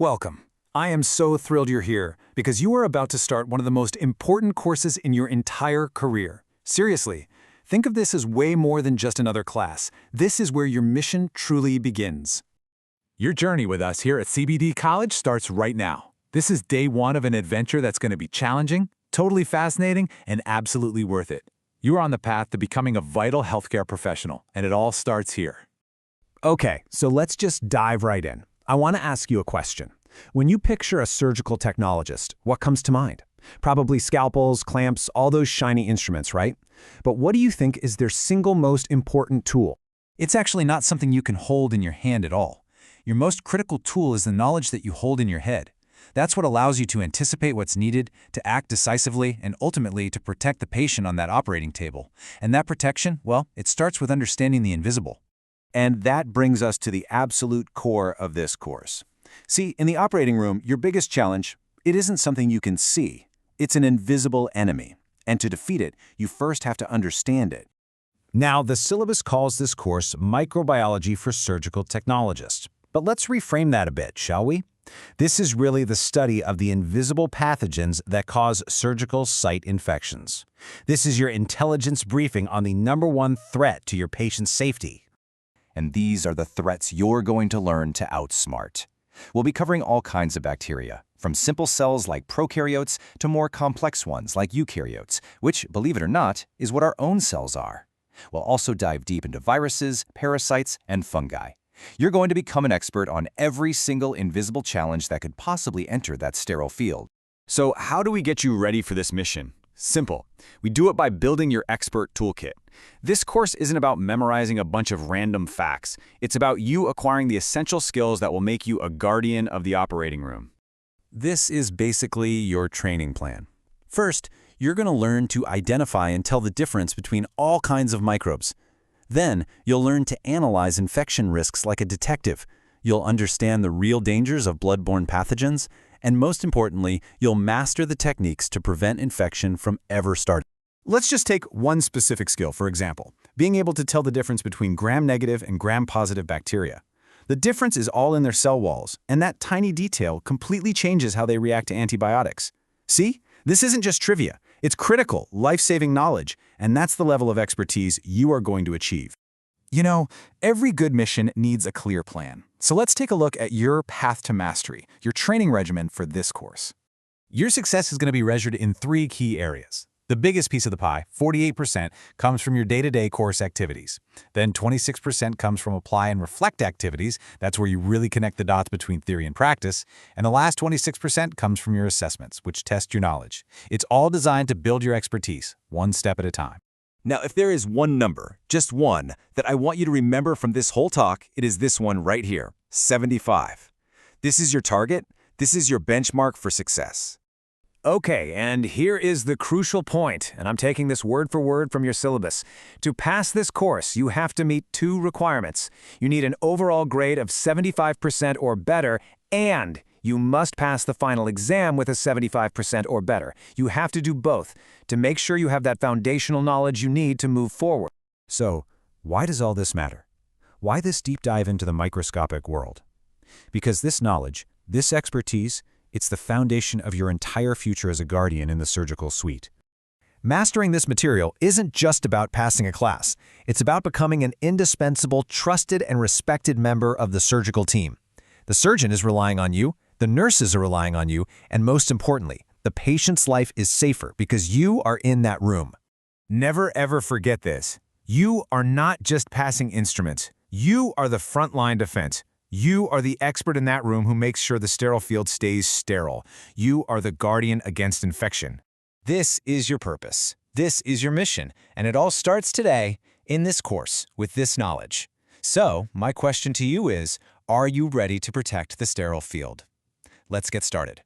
Welcome. I am so thrilled you're here because you are about to start one of the most important courses in your entire career. Seriously, think of this as way more than just another class. This is where your mission truly begins. Your journey with us here at CBD College starts right now. This is day one of an adventure that's going to be challenging, totally fascinating, and absolutely worth it. You are on the path to becoming a vital healthcare professional, and it all starts here. Okay, so let's just dive right in. I want to ask you a question. When you picture a surgical technologist, what comes to mind? Probably scalpels, clamps, all those shiny instruments, right? But what do you think is their single most important tool? It's actually not something you can hold in your hand at all. Your most critical tool is the knowledge that you hold in your head. That's what allows you to anticipate what's needed, to act decisively, and ultimately to protect the patient on that operating table. And that protection, well, it starts with understanding the invisible. And that brings us to the absolute core of this course. See, in the operating room, your biggest challenge, it isn't something you can see. It's an invisible enemy. And to defeat it, you first have to understand it. Now, the syllabus calls this course Microbiology for Surgical Technologists. But let's reframe that a bit, shall we? This is really the study of the invisible pathogens that cause surgical site infections. This is your intelligence briefing on the #1 threat to your patient's safety. And these are the threats you're going to learn to outsmart. We'll be covering all kinds of bacteria, from simple cells like prokaryotes to more complex ones like eukaryotes, which, believe it or not, is what our own cells are. We'll also dive deep into viruses, parasites, and fungi. You're going to become an expert on every single invisible challenge that could possibly enter that sterile field. So how do we get you ready for this mission? Simple. We do it by building your expert toolkit. This course isn't about memorizing a bunch of random facts. It's about you acquiring the essential skills that will make you a guardian of the operating room. This is basically your training plan. First, you're going to learn to identify and tell the difference between all kinds of microbes. Then, you'll learn to analyze infection risks like a detective. You'll understand the real dangers of blood-borne pathogens. And most importantly, you'll master the techniques to prevent infection from ever starting. Let's just take one specific skill, for example, being able to tell the difference between gram-negative and gram-positive bacteria. The difference is all in their cell walls, and that tiny detail completely changes how they react to antibiotics. See? This isn't just trivia. It's critical, life-saving knowledge, and that's the level of expertise you are going to achieve. You know, every good mission needs a clear plan. So let's take a look at your path to mastery, your training regimen for this course. Your success is going to be measured in 3 key areas. The biggest piece of the pie, 48%, comes from your day-to-day course activities. Then 26% comes from apply and reflect activities. That's where you really connect the dots between theory and practice. And the last 26% comes from your assessments, which test your knowledge. It's all designed to build your expertise, one step at a time. Now, if there is one number, just one, that I want you to remember from this whole talk, it is this one right here, 75. This is your target. This is your benchmark for success. Okay, and here is the crucial point, and I'm taking this word for word from your syllabus. To pass this course, you have to meet 2 requirements. You need an overall grade of 75% or better, and you must pass the final exam with a 75% or better. You have to do both to make sure you have that foundational knowledge you need to move forward. So, why does all this matter? Why this deep dive into the microscopic world? Because this knowledge, this expertise, it's the foundation of your entire future as a guardian in the surgical suite. Mastering this material isn't just about passing a class. It's about becoming an indispensable, trusted, and respected member of the surgical team. The surgeon is relying on you, the nurses are relying on you, and most importantly, the patient's life is safer because you are in that room. Never ever forget this. You are not just passing instruments. You are the frontline defense. You are the expert in that room who makes sure the sterile field stays sterile. You are the guardian against infection. This is your purpose. This is your mission. And it all starts today in this course with this knowledge. So, my question to you is, are you ready to protect the sterile field? Let's get started.